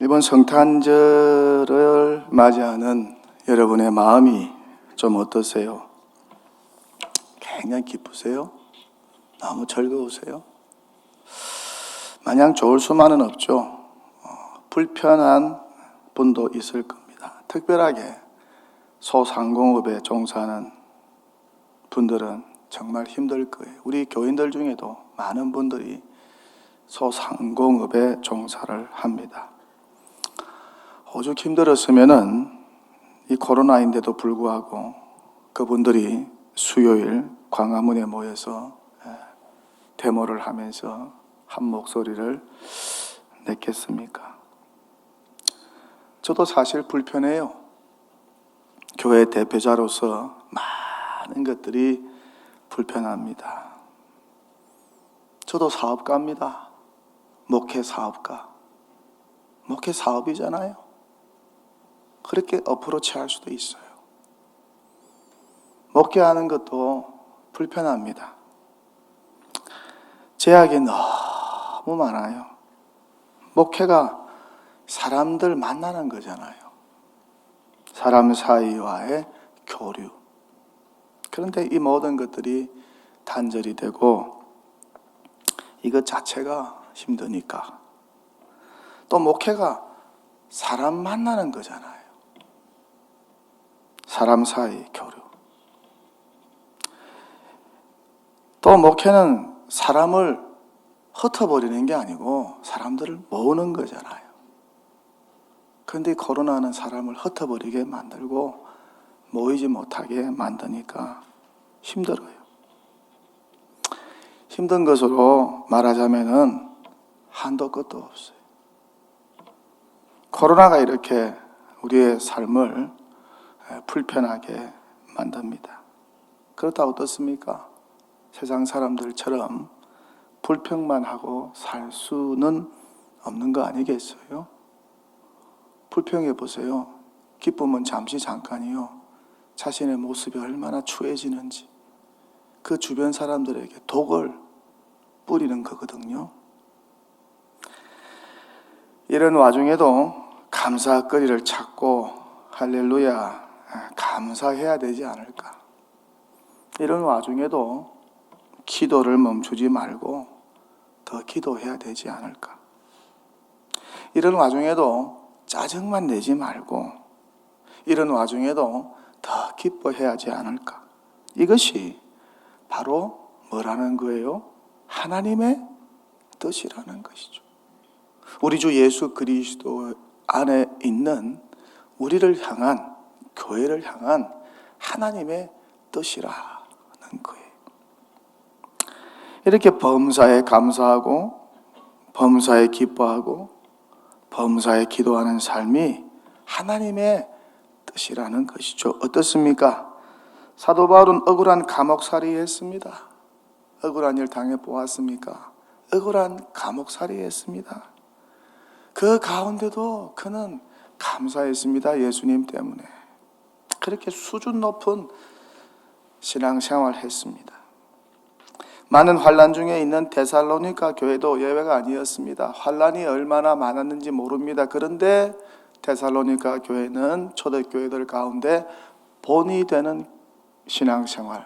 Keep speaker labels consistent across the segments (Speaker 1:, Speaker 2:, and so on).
Speaker 1: 이번 성탄절을 맞이하는 여러분의 마음이 좀 어떠세요? 굉장히 기쁘세요? 너무 즐거우세요? 마냥 좋을 수만은 없죠. 불편한 분도 있을 겁니다. 특별하게 소상공업에 종사하는 분들은 정말 힘들 거예요. 우리 교인들 중에도 많은 분들이 소상공업에 종사를 합니다. 오죽 힘들었으면은 이 코로나인데도 불구하고 그분들이 수요일 광화문에 모여서 데모를 하면서 한 목소리를 냈겠습니까? 저도 사실 불편해요. 교회 대표자로서 많은 것들이 불편합니다. 저도 사업가입니다. 목회 사업가. 목회 사업이잖아요. 그렇게 어프로치 할 수도 있어요. 목회하는 것도 불편합니다. 제약이 너무 많아요. 목회가 사람들 만나는 거잖아요. 사람 사이와의 교류. 그런데 이 모든 것들이 단절이 되고 이것 자체가 힘드니까. 또 목회가 사람 만나는 거잖아요. 사람 사이 교류. 또 목회는 사람을 흩어버리는 게 아니고 사람들을 모으는 거잖아요. 그런데 코로나는 사람을 흩어버리게 만들고 모이지 못하게 만드니까 힘들어요. 힘든 것으로 말하자면은 한도 끝도 없어요. 코로나가 이렇게 우리의 삶을 불편하게 만듭니다. 그렇다고 어떻습니까? 세상 사람들처럼 불평만 하고 살 수는 없는 거 아니겠어요? 불평해 보세요. 기쁨은 잠시 잠깐이요. 자신의 모습이 얼마나 추해지는지 그 주변 사람들에게 독을 뿌리는 거거든요. 이런 와중에도 감사거리를 찾고 할렐루야 감사해야 되지 않을까. 이런 와중에도 기도를 멈추지 말고 더 기도해야 되지 않을까. 이런 와중에도 짜증만 내지 말고 이런 와중에도 더 기뻐해야 하지 않을까. 이것이 바로 뭐라는 거예요? 하나님의 뜻이라는 것이죠. 우리 주 예수 그리스도 안에 있는 우리를 향한, 교회를 향한 하나님의 뜻이라는 거예요. 이렇게 범사에 감사하고 범사에 기뻐하고 범사에 기도하는 삶이 하나님의 뜻이라는 것이죠. 어떻습니까? 사도 바울은 억울한 감옥살이 했습니다. 억울한 일 당해 보았습니까? 억울한 감옥살이 했습니다. 그 가운데도 그는 감사했습니다. 예수님 때문에. 그렇게 수준 높은 신앙생활을 했습니다. 많은 환난 중에 있는 데살로니가 교회도 예외가 아니었습니다. 환난이 얼마나 많았는지 모릅니다. 그런데 데살로니가 교회는 초대교회들 가운데 본이 되는 신앙생활을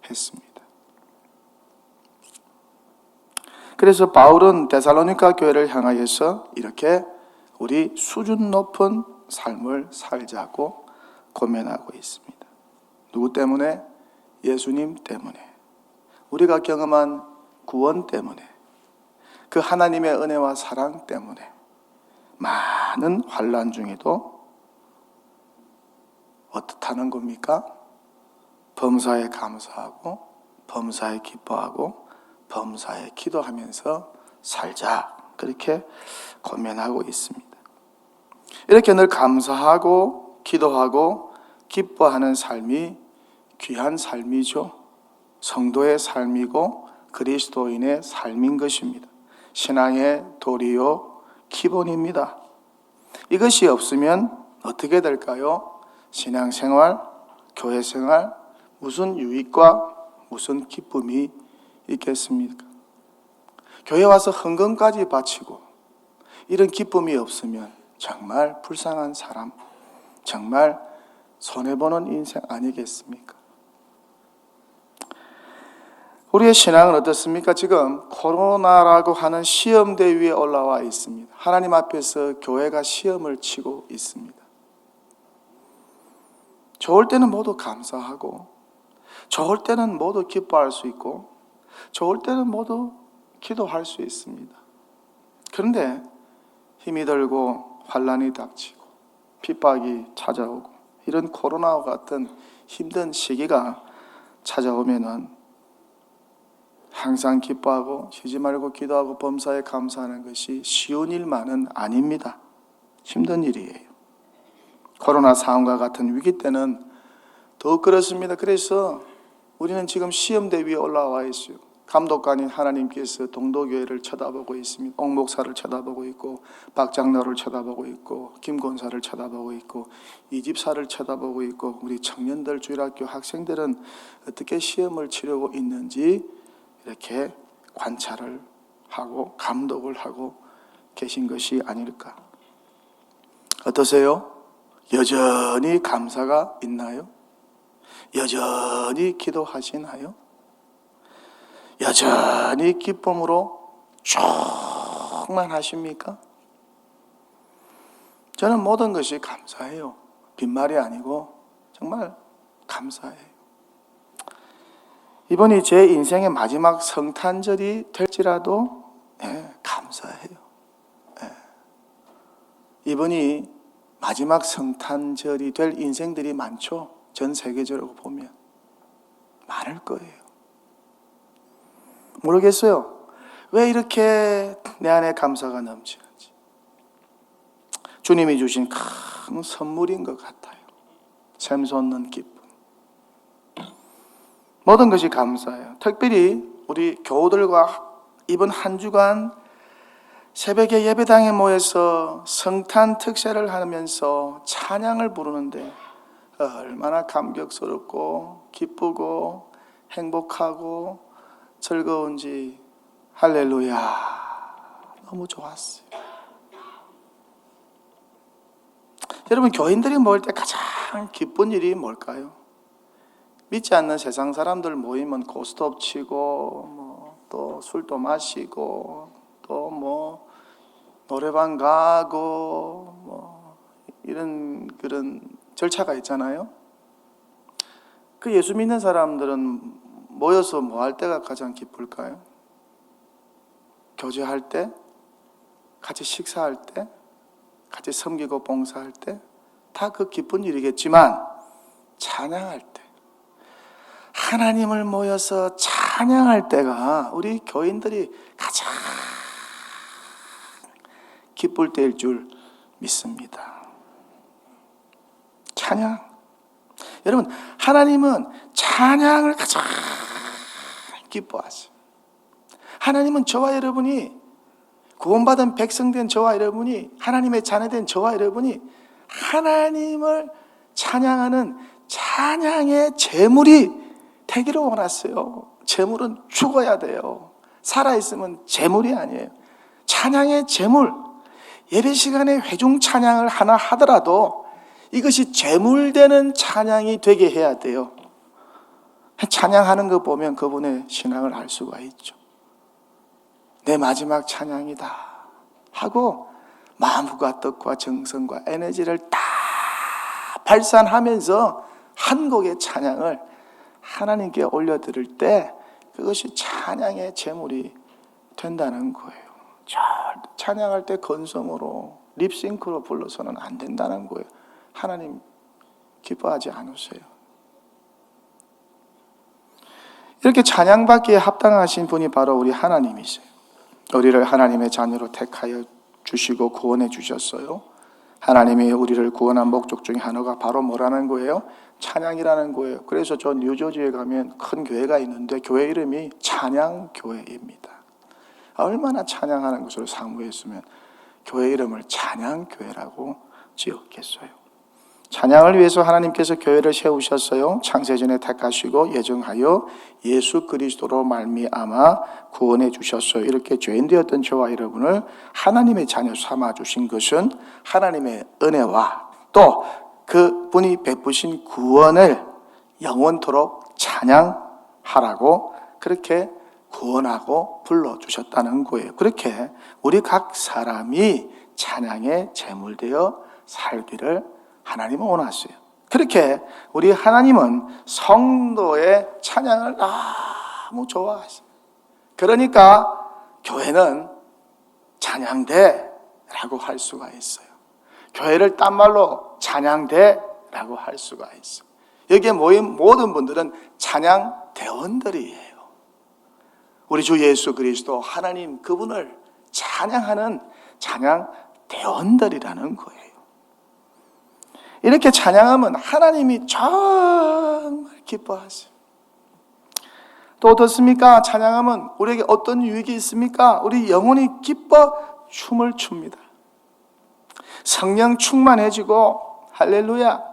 Speaker 1: 했습니다. 그래서 바울은 데살로니가 교회를 향하여서 이렇게 우리 수준 높은 삶을 살자고 고면하고 있습니다. 누구 때문에? 예수님 때문에. 우리가 경험한 구원 때문에. 그 하나님의 은혜와 사랑 때문에. 많은 환난 중에도 어떻다는 겁니까? 범사에 감사하고 범사에 기뻐하고 범사에 기도하면서 살자. 그렇게 권면하고 있습니다. 이렇게 늘 감사하고 기도하고 기뻐하는 삶이 귀한 삶이죠. 성도의 삶이고 그리스도인의 삶인 것입니다. 신앙의 도리요 기본입니다. 이것이 없으면 어떻게 될까요? 신앙생활, 교회생활, 무슨 유익과 무슨 기쁨이 있겠습니까? 교회 와서 헌금까지 바치고 이런 기쁨이 없으면 정말 불쌍한 사람, 정말 손해보는 인생 아니겠습니까? 우리의 신앙은 어떻습니까? 지금 코로나라고 하는 시험대 위에 올라와 있습니다. 하나님 앞에서 교회가 시험을 치고 있습니다. 좋을 때는 모두 감사하고, 좋을 때는 모두 기뻐할 수 있고, 좋을 때는 모두 기도할 수 있습니다. 그런데 힘이 들고 환난이 닥치고 핍박이 찾아오고 이런 코로나와 같은 힘든 시기가 찾아오면은 항상 기뻐하고 쉬지 말고 기도하고 범사에 감사하는 것이 쉬운 일만은 아닙니다. 힘든 일이에요. 코로나 상황과 같은 위기 때는 더욱 그렇습니다. 그래서 우리는 지금 시험대 위에 올라와 있어요. 감독관인 하나님께서 동도교회를 쳐다보고 있습니다. 옥 목사를 쳐다보고 있고, 박 장로를 쳐다보고 있고, 김 권사를 쳐다보고 있고, 이 집사를 쳐다보고 있고, 우리 청년들, 주일학교 학생들은 어떻게 시험을 치르고 있는지 이렇게 관찰을 하고 감독을 하고 계신 것이 아닐까. 어떠세요? 여전히 감사가 있나요? 여전히 기도하시나요? 여전히 기쁨으로 충만하십니까? 저는 모든 것이 감사해요. 빈말이 아니고 정말 감사해요. 이번이 제 인생의 마지막 성탄절이 될지라도 감사해요. 이번이 마지막 성탄절이 될 인생들이 많죠. 전 세계적으로 보면 많을 거예요. 모르겠어요. 왜 이렇게 내 안에 감사가 넘치는지. 주님이 주신 큰 선물인 것 같아요. 샘솟는 기쁨. 모든 것이 감사해요. 특별히 우리 교우들과 이번 한 주간 새벽에 예배당에 모여서 성탄 특세를 하면서 찬양을 부르는데 얼마나 감격스럽고 기쁘고 행복하고 즐거운지. 할렐루야. 너무 좋았어요. 여러분, 교인들이 모일 때 가장 기쁜 일이 뭘까요? 믿지 않는 세상 사람들 모이면 고스톱 치고 또 술도 마시고 또 노래방 가고 이런 그런 절차가 있잖아요. 그 예수 믿는 사람들은 모여서 뭐 할 때가 가장 기쁠까요? 교제할 때, 같이 식사할 때, 같이 섬기고 봉사할 때, 다 그 기쁜 일이겠지만 찬양할 때, 하나님을 모여서 찬양할 때가 우리 교인들이 가장 기쁠 때일 줄 믿습니다. 찬양. 여러분, 하나님은 찬양을 가장 기뻐하세요. 하나님은 저와 여러분이, 구원받은 백성된 저와 여러분이, 하나님의 자녀된 저와 여러분이 하나님을 찬양하는 찬양의 제물이 되기를 원하세요. 제물은 죽어야 돼요. 살아있으면 제물이 아니에요. 찬양의 제물. 예배 시간에 회중 찬양을 하나 하더라도 이것이 제물되는 찬양이 되게 해야 돼요. 찬양하는 거 보면 그분의 신앙을 알 수가 있죠. 내 마지막 찬양이다 하고 마음과 뜻과 정성과 에너지를 다 발산하면서 한 곡의 찬양을 하나님께 올려드릴 때 그것이 찬양의 제물이 된다는 거예요. 찬양할 때 건성으로 립싱크로 불러서는 안 된다는 거예요. 하나님 기뻐하지 않으세요. 이렇게 찬양받기에 합당하신 분이 바로 우리 하나님이세요. 우리를 하나님의 자녀로 택하여 주시고 구원해 주셨어요. 하나님이 우리를 구원한 목적 중에 하나가 바로 뭐라는 거예요? 찬양이라는 거예요. 그래서 저 뉴저지에 가면 큰 교회가 있는데 교회 이름이 찬양교회입니다. 얼마나 찬양하는 것으로 사모했으면 교회 이름을 찬양교회라고 지었겠어요. 찬양을 위해서 하나님께서 교회를 세우셨어요. 창세전에 택하시고 예정하여 예수 그리스도로 말미암아 구원해 주셨어요. 이렇게 죄인 되었던 저와 여러분을 하나님의 자녀 삼아 주신 것은 하나님의 은혜와 또 그분이 베푸신 구원을 영원토록 찬양하라고 그렇게 구원하고 불러주셨다는 거예요. 그렇게 우리 각 사람이 찬양의 제물되어 살기를 하나님은 원하세요. 그렇게 우리 하나님은 성도의 찬양을 너무 좋아하세요. 그러니까 교회는 찬양대라고 할 수가 있어요. 교회를 딴 말로 찬양대라고 할 수가 있어요. 여기에 모인 모든 분들은 찬양대원들이에요. 우리 주 예수 그리스도 하나님 그분을 찬양하는 찬양대원들이라는 거예요. 이렇게 찬양하면 하나님이 정말 기뻐하세요. 또 어떻습니까? 찬양하면 우리에게 어떤 유익이 있습니까? 우리 영혼이 기뻐 춤을 춥니다. 성령 충만해지고 할렐루야.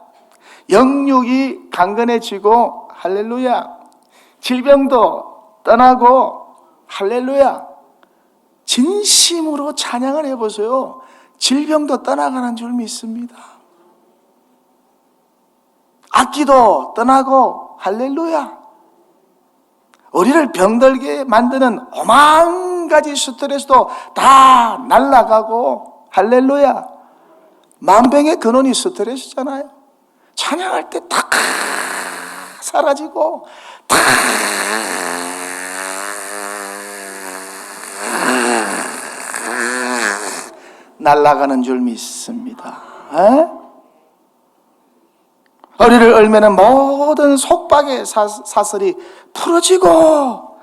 Speaker 1: 영육이 강건해지고 할렐루야. 질병도 떠나고 할렐루야. 진심으로 찬양을 해보세요. 질병도 떠나가는 줄 믿습니다. 악기도 떠나고 할렐루야. 우리를 병들게 만드는 오만 가지 스트레스도 다 날아가고 할렐루야. 만병의 근원이 스트레스잖아요. 찬양할 때 다 사라지고 다 날아가는 줄 믿습니다. 허리를 얼매는 모든 속박의 사슬이 풀어지고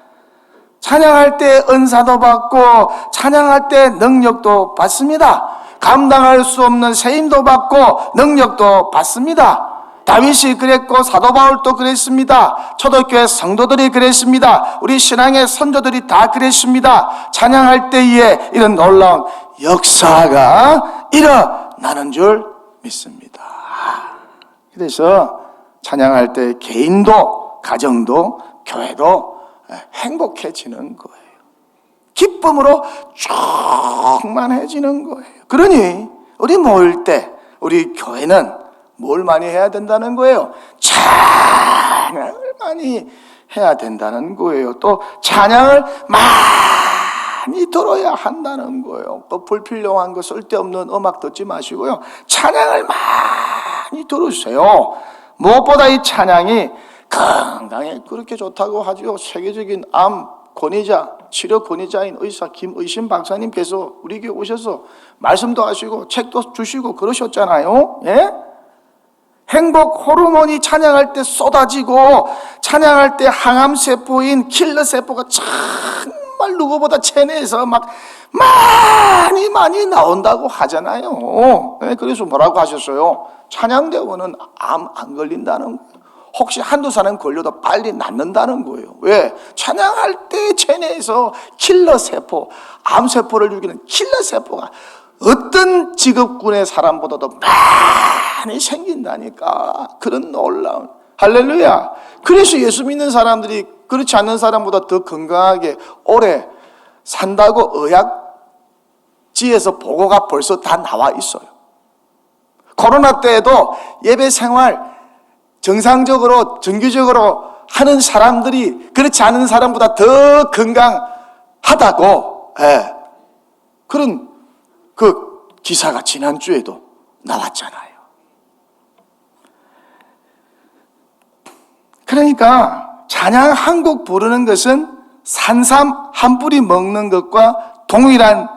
Speaker 1: 찬양할 때 은사도 받고 찬양할 때 능력도 받습니다. 감당할 수 없는 세임도 받고 능력도 받습니다. 다윗이 그랬고 사도 바울도 그랬습니다. 초대교회 성도들이 그랬습니다. 우리 신앙의 선조들이 다 그랬습니다. 찬양할 때에 이런 놀라운 역사가 일어나는 줄 믿습니다. 그래서 찬양할 때 개인도 가정도 교회도 행복해지는 거예요. 기쁨으로 충만해지는 거예요. 그러니 우리 모일 때 우리 교회는 뭘 많이 해야 된다는 거예요? 찬양을 많이 해야 된다는 거예요. 또 찬양을 많이 들어야 한다는 거예요. 또 불필요한 거 쓸데없는 음악 듣지 마시고요. 찬양을 많이 들으세요. 무엇보다 이 찬양이 건강에 그렇게 좋다고 하죠. 세계적인 암 권위자, 치료 권위자인 의사 김의신 박사님께서 우리 교회 오셔서 말씀도 하시고 책도 주시고 그러셨잖아요. 예? 행복 호르몬이 찬양할 때 쏟아지고 찬양할 때 항암세포인 킬러세포가 정말 누구보다 체내에서 막 많이 나온다고 하잖아요. 네, 그래서 뭐라고 하셨어요? 찬양대원은 암 안 걸린다는 거예요. 혹시 한두 사람 걸려도 빨리 낫는다는 거예요. 왜? 찬양할 때 체내에서 킬러세포, 암세포를 죽이는 킬러세포가 어떤 직업군의 사람보다도 많이 생긴다니까. 그런 놀라운 할렐루야. 그래서 예수 믿는 사람들이 그렇지 않는 사람보다 더 건강하게 오래 산다고 의학지에서 보고가 벌써 다 나와 있어요. 코로나 때에도 예배 생활 정상적으로 정규적으로 하는 사람들이 그렇지 않은 사람보다 더 건강하다고 그런 그 기사가 지난주에도 나왔잖아요. 그러니까 찬양 한 곡 부르는 것은 산삼 한 뿌리 먹는 것과 동일한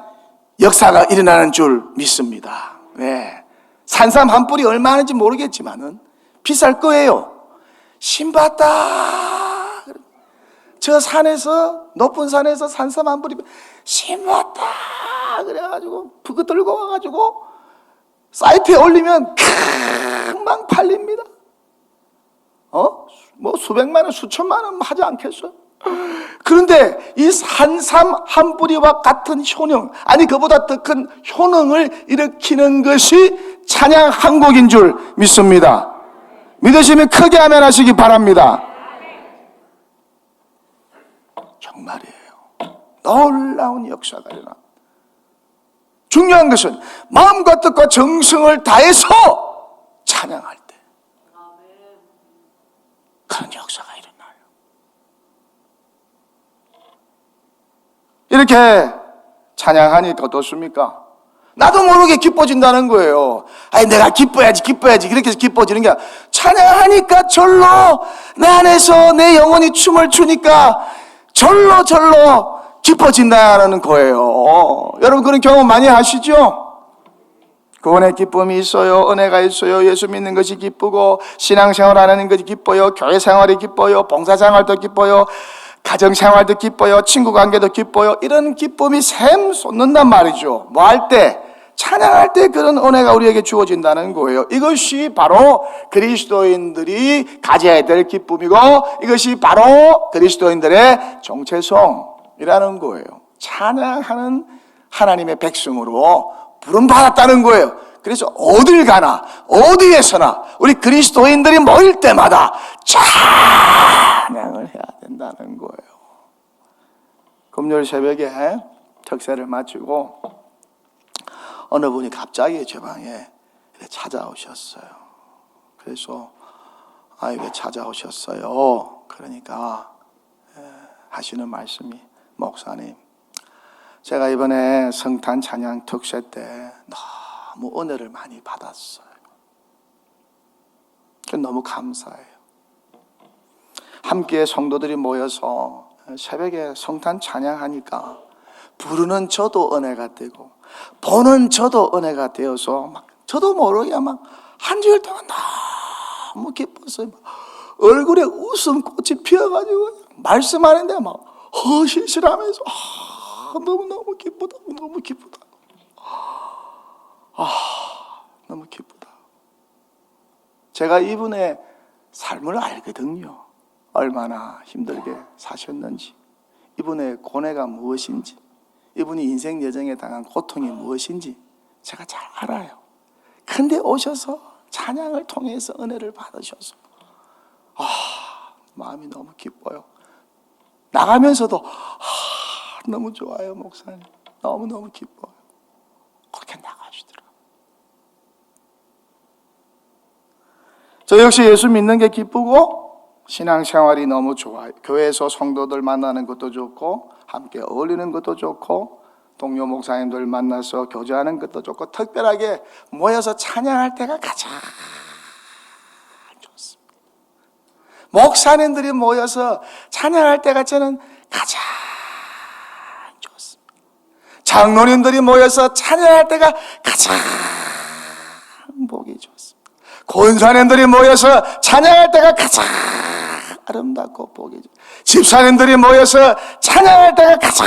Speaker 1: 역사가 일어나는 줄 믿습니다. 네. 산삼 한 뿌리 얼마 하는지 모르겠지만은 비쌀 거예요. 신봤다. 저 산에서 높은 산에서 산삼 한 뿌리 신봤다. 그래가지고 그거 들고 와가지고 사이트에 올리면 금방 팔립니다. 뭐 수백만 원, 수천만 원 하지 않겠어요? 그런데 이 산삼 한 뿌리와 같은 효능, 아니 그보다 더 큰 효능을 일으키는 것이 찬양 한 곡인 줄 믿습니다. 믿으시면 크게 아멘 하시기 바랍니다. 정말이에요. 놀라운 역사가 일어납니다. 중요한 것은 마음과 뜻과 정성을 다해서 찬양할 때 그런 역사가 일어나요. 이렇게 찬양하니까 어떻습니까? 나도 모르게 기뻐진다는 거예요. 아니 내가 기뻐야지 그렇게 해서 기뻐지는 게 아니라 찬양하니까 절로 내 안에서 내 영혼이 춤을 추니까 절로 기뻐진다는 거예요. 여러분 그런 경험 많이 하시죠? 구원의 기쁨이 있어요. 은혜가 있어요. 예수 믿는 것이 기쁘고 신앙생활하는 것이 기뻐요. 교회생활이 기뻐요. 봉사생활도 기뻐요. 가정생활도 기뻐요. 친구관계도 기뻐요. 이런 기쁨이 샘솟는단 말이죠. 뭐 할 때? 찬양할 때 그런 은혜가 우리에게 주어진다는 거예요. 이것이 바로 그리스도인들이 가져야 될 기쁨이고 이것이 바로 그리스도인들의 정체성이라는 거예요. 찬양하는 하나님의 백성으로 부름받았다는 거예요. 그래서 어딜 가나 어디에서나 우리 그리스도인들이 모일 때마다 찬양을 해야 된다는 거예요. 금요일 새벽에 특세를 마치고 어느 분이 갑자기 제 방에 찾아오셨어요. 그래서 왜 찾아오셨어요? 그러니까 하시는 말씀이 목사님 제가 이번에 성탄 찬양 특세 때 너무 은혜를 많이 받았어요. 너무 감사해요. 함께 성도들이 모여서 새벽에 성탄 찬양하니까 부르는 저도 은혜가 되고 보는 저도 은혜가 되어서 저도 모르게 한 주일 동안 너무 기뻤어요. 얼굴에 웃음꽃이 피어가지고 말씀하는데 허실실하면서 너무 기쁘다. 너무 기쁘다. 너무 기쁘다. 제가 이분의 삶을 알거든요. 얼마나 힘들게 사셨는지, 이분의 고뇌가 무엇인지, 이분이 인생 여정에 당한 고통이 무엇인지 제가 잘 알아요. 근데 오셔서 찬양을 통해서 은혜를 받으셔서 마음이 너무 기뻐요. 나가면서도 너무 좋아요 목사님. 너무너무 기뻐요. 그렇게 나가시더라고요. 저 역시 예수 믿는 게 기쁘고 신앙생활이 너무 좋아요. 교회에서 성도들 만나는 것도 좋고 함께 어울리는 것도 좋고 동료 목사님들 만나서 교제하는 것도 좋고 특별하게 모여서 찬양할 때가 가장 좋습니다. 목사님들이 모여서 찬양할 때가 저는 가장 좋습니다. 장로님들이 모여서 찬양할 때가 가장 보기 좋습니다. 권사님들이 모여서 찬양할 때가 가장 아름답고 보기 좋습니다. 집사님들이 모여서 찬양할 때가 가장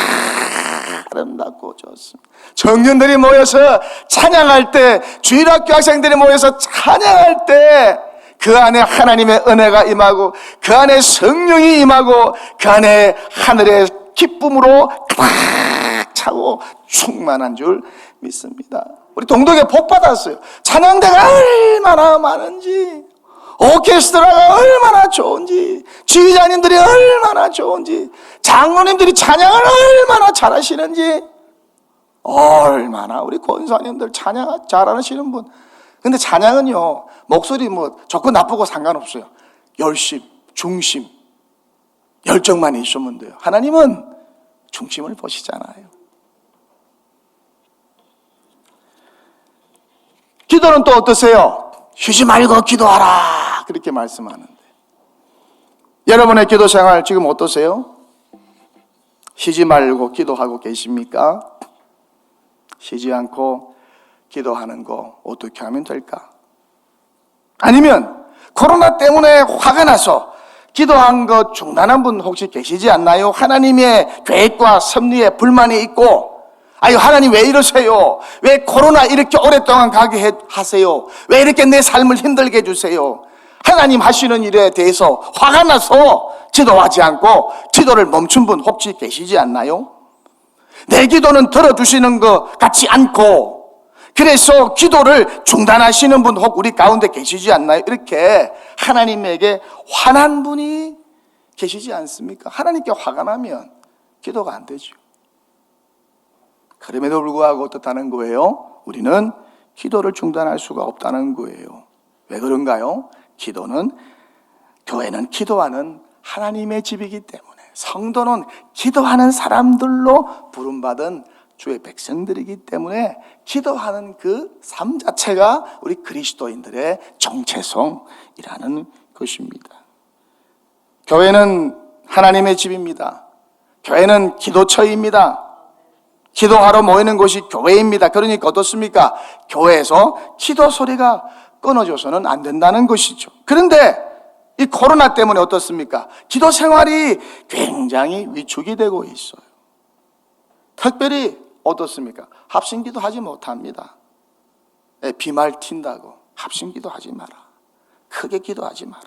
Speaker 1: 아름답고 좋습니다. 청년들이 모여서 찬양할 때, 주일학교 학생들이 모여서 찬양할 때 그 안에 하나님의 은혜가 임하고 그 안에 성령이 임하고 그 안에 하늘의 기쁨으로 가득 차고 충만한 줄 믿습니다. 우리 동덕에 복 받았어요. 찬양대가 얼마나 많은지, 오케스트라가 얼마나 좋은지, 지휘자님들이 얼마나 좋은지, 장로님들이 찬양을 얼마나 잘하시는지, 얼마나 우리 권사님들 찬양 잘하시는 분. 근데 찬양은요, 목소리 좋고 나쁘고 상관없어요. 열심, 중심, 열정만 있으면 돼요. 하나님은 중심을 보시잖아요. 기도는 또 어떠세요? 쉬지 말고 기도하라 그렇게 말씀하는데 여러분의 기도 생활 지금 어떠세요? 쉬지 말고 기도하고 계십니까? 쉬지 않고 기도하는 거 어떻게 하면 될까? 아니면 코로나 때문에 화가 나서 기도한 거 중단한 분 혹시 계시지 않나요? 하나님의 계획과 섭리에 불만이 있고 하나님 왜 이러세요? 왜 코로나 이렇게 오랫동안 가게 하세요? 왜 이렇게 내 삶을 힘들게 해주세요? 하나님 하시는 일에 대해서 화가 나서 기도하지 않고 기도를 멈춘 분 혹시 계시지 않나요? 내 기도는 들어주시는 것 같지 않고 그래서 기도를 중단하시는 분 혹 우리 가운데 계시지 않나요? 이렇게 하나님에게 화난 분이 계시지 않습니까? 하나님께 화가 나면 기도가 안 되죠. 그럼에도 불구하고 어떻다는 거예요? 우리는 기도를 중단할 수가 없다는 거예요. 왜 그런가요? 교회는 기도하는 하나님의 집이기 때문에, 성도는 기도하는 사람들로 부름받은 주의 백성들이기 때문에 기도하는 그 삶 자체가 우리 그리스도인들의 정체성이라는 것입니다. 교회는 하나님의 집입니다. 교회는 기도처입니다. 기도하러 모이는 곳이 교회입니다. 그러니까 어떻습니까? 교회에서 기도 소리가 끊어져서는 안 된다는 것이죠. 그런데 이 코로나 때문에 어떻습니까? 기도 생활이 굉장히 위축이 되고 있어요. 특별히 어떻습니까? 합심기도 하지 못합니다. 비말 튄다고 합심기도 하지 마라. 크게 기도하지 마라.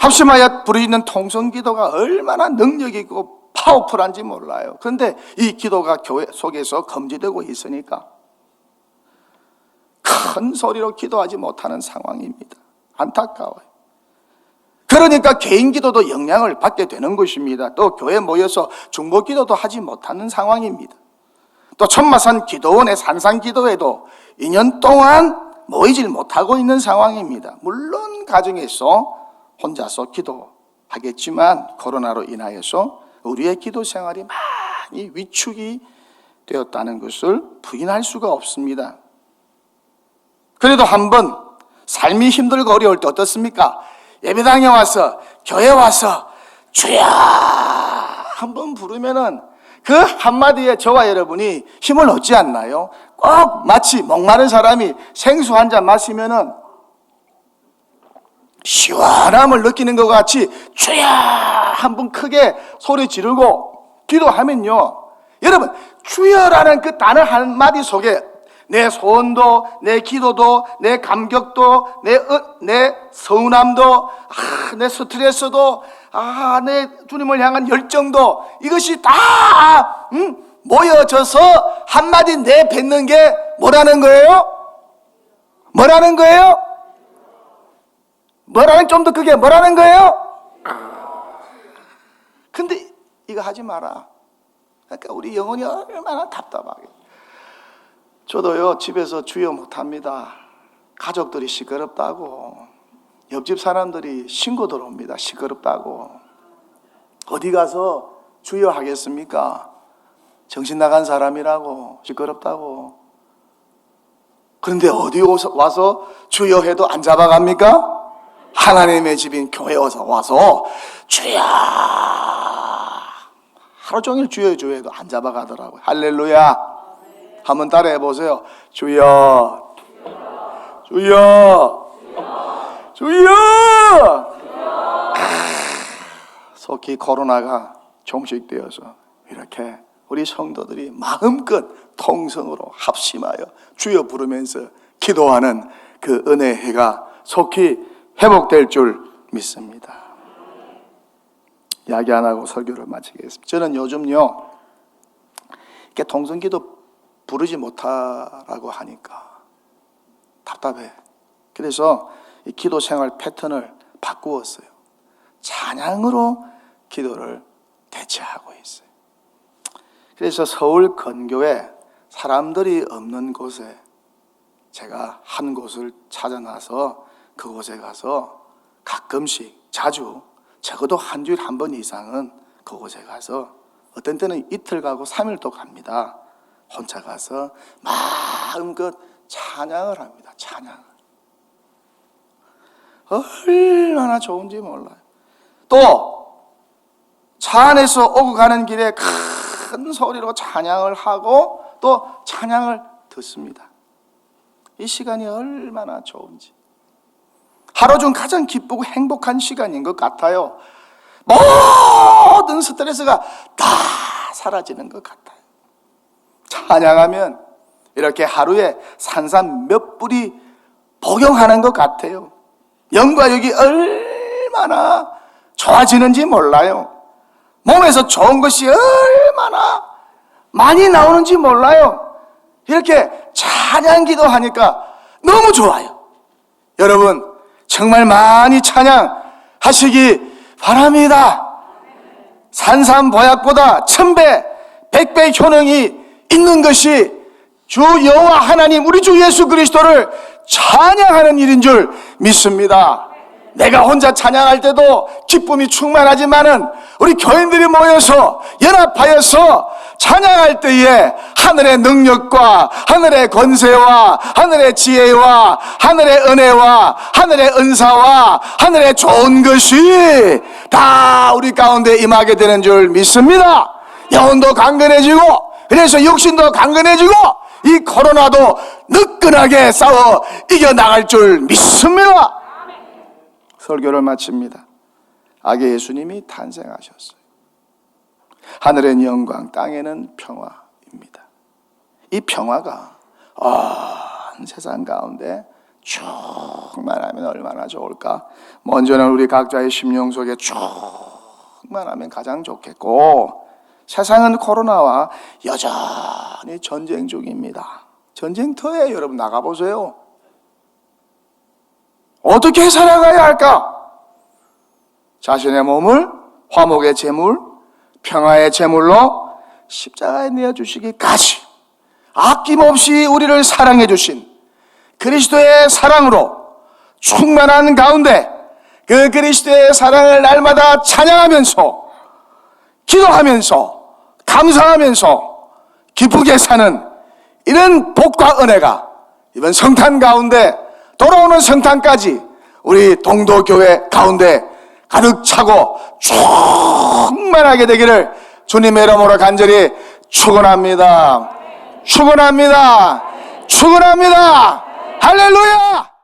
Speaker 1: 합심하여 부르짖는 통성기도가 얼마나 능력 있고 파워풀한지 몰라요. 그런데 이 기도가 교회 속에서 금지되고 있으니까 큰 소리로 기도하지 못하는 상황입니다. 안타까워요. 그러니까 개인 기도도 영향을 받게 되는 것입니다. 또 교회 모여서 중보 기도도 하지 못하는 상황입니다. 또 천마산 기도원의 산상 기도회도 2년 동안 모이질 못하고 있는 상황입니다. 물론 가정에서 혼자서 기도하겠지만 코로나로 인하여서 우리의 기도 생활이 많이 위축이 되었다는 것을 부인할 수가 없습니다. 그래도 한번 삶이 힘들고 어려울 때 어떻습니까? 예배당에 와서, 교회에 와서 주여 한번 부르면은 그 한마디에 저와 여러분이 힘을 얻지 않나요? 꼭 마치 목마른 사람이 생수 한 잔 마시면은 시원함을 느끼는 것 같이 주여 한번 크게 소리 지르고 기도하면요, 여러분 주여라는 그 단어 한마디 속에 내 소원도, 내 기도도, 내 감격도, 내 서운함도, 내 스트레스도, 내 주님을 향한 열정도, 이것이 다 모여져서 한마디 내뱉는 게 뭐라는 거예요? 뭐라는 거예요? 좀 더 크게 뭐라는 거예요? 근데 이거 하지 마라. 그러니까 우리 영혼이 얼마나 답답하게. 저도요, 집에서 주여 못합니다. 가족들이 시끄럽다고, 옆집 사람들이 신고 들어옵니다. 시끄럽다고. 어디 가서 주여 하겠습니까? 정신 나간 사람이라고, 시끄럽다고. 그런데 어디 와서 주여 해도 안 잡아갑니까? 하나님의 집인 교회 와서 주여 하루 종일 주여 해도 안 잡아가더라고요. 할렐루야. 한번 따라해 보세요. 주여, 주여, 주여. 속히 코로나가 종식되어서 이렇게 우리 성도들이 마음껏 통성으로 합심하여 주여 부르면서 기도하는 그 은혜의 해가 속히 회복될 줄 믿습니다. 이야기 안 하고 설교를 마치겠습니다. 저는 요즘요, 이렇게 통성기도 부르지 못하라고 하니까 답답해. 그래서 이 기도 생활 패턴을 바꾸었어요. 찬양으로 기도를 대체하고 있어요. 그래서 서울 근교에 사람들이 없는 곳에 제가 한 곳을 찾아놔서 그곳에 가서 가끔씩, 자주, 적어도 한 주일에 한 번 이상은 그곳에 가서, 어떤 때는 이틀 가고 3일도 갑니다. 혼자 가서 마음껏 찬양을 합니다. 찬양을. 얼마나 좋은지 몰라요. 또 차 안에서 오고 가는 길에 큰 소리로 찬양을 하고 또 찬양을 듣습니다. 이 시간이 얼마나 좋은지. 하루 중 가장 기쁘고 행복한 시간인 것 같아요. 모든 스트레스가 다 사라지는 것 같아요. 찬양하면 이렇게 하루에 산삼 몇 뿌리 복용하는 것 같아요. 영과 육이 얼마나 좋아지는지 몰라요. 몸에서 좋은 것이 얼마나 많이 나오는지 몰라요. 이렇게 찬양 기도하니까 너무 좋아요. 여러분 정말 많이 찬양하시기 바랍니다. 산산보약보다 1000배, 100배 효능이 있는 것이 주 여호와 하나님 우리 주 예수 그리스도를 찬양하는 일인 줄 믿습니다. 내가 혼자 찬양할 때도 기쁨이 충만하지만은 우리 교인들이 모여서 연합하여서 찬양할 때에 하늘의 능력과 하늘의 권세와 하늘의 지혜와 하늘의 은혜와 하늘의 은사와 하늘의 좋은 것이 다 우리 가운데 임하게 되는 줄 믿습니다. 영혼도 강건해지고 그래서 육신도 강건해지고 이 코로나도 느끈하게 싸워 이겨나갈 줄 믿습니다. 설교를 마칩니다. 아기 예수님이 탄생하셨어요. 하늘엔 영광, 땅에는 평화입니다. 이 평화가 온 세상 가운데 충만하면 얼마나 좋을까? 먼저는 우리 각자의 심령 속에 충만하면 가장 좋겠고, 세상은 코로나와 여전히 전쟁 중입니다. 전쟁터에 여러분 나가보세요. 어떻게 살아가야 할까? 자신의 몸을 화목의 제물, 평화의 제물로 십자가에 내어주시기까지 아낌없이 우리를 사랑해 주신 그리스도의 사랑으로 충만한 가운데 그 그리스도의 사랑을 날마다 찬양하면서 기도하면서 감사하면서 기쁘게 사는 이런 복과 은혜가 이번 성탄 가운데 돌아오는 성탄까지 우리 동도교회 가운데 가득 차고 충만하게 되기를 주님의 이름으로 간절히 축원합니다. 축원합니다. 축원합니다. 할렐루야.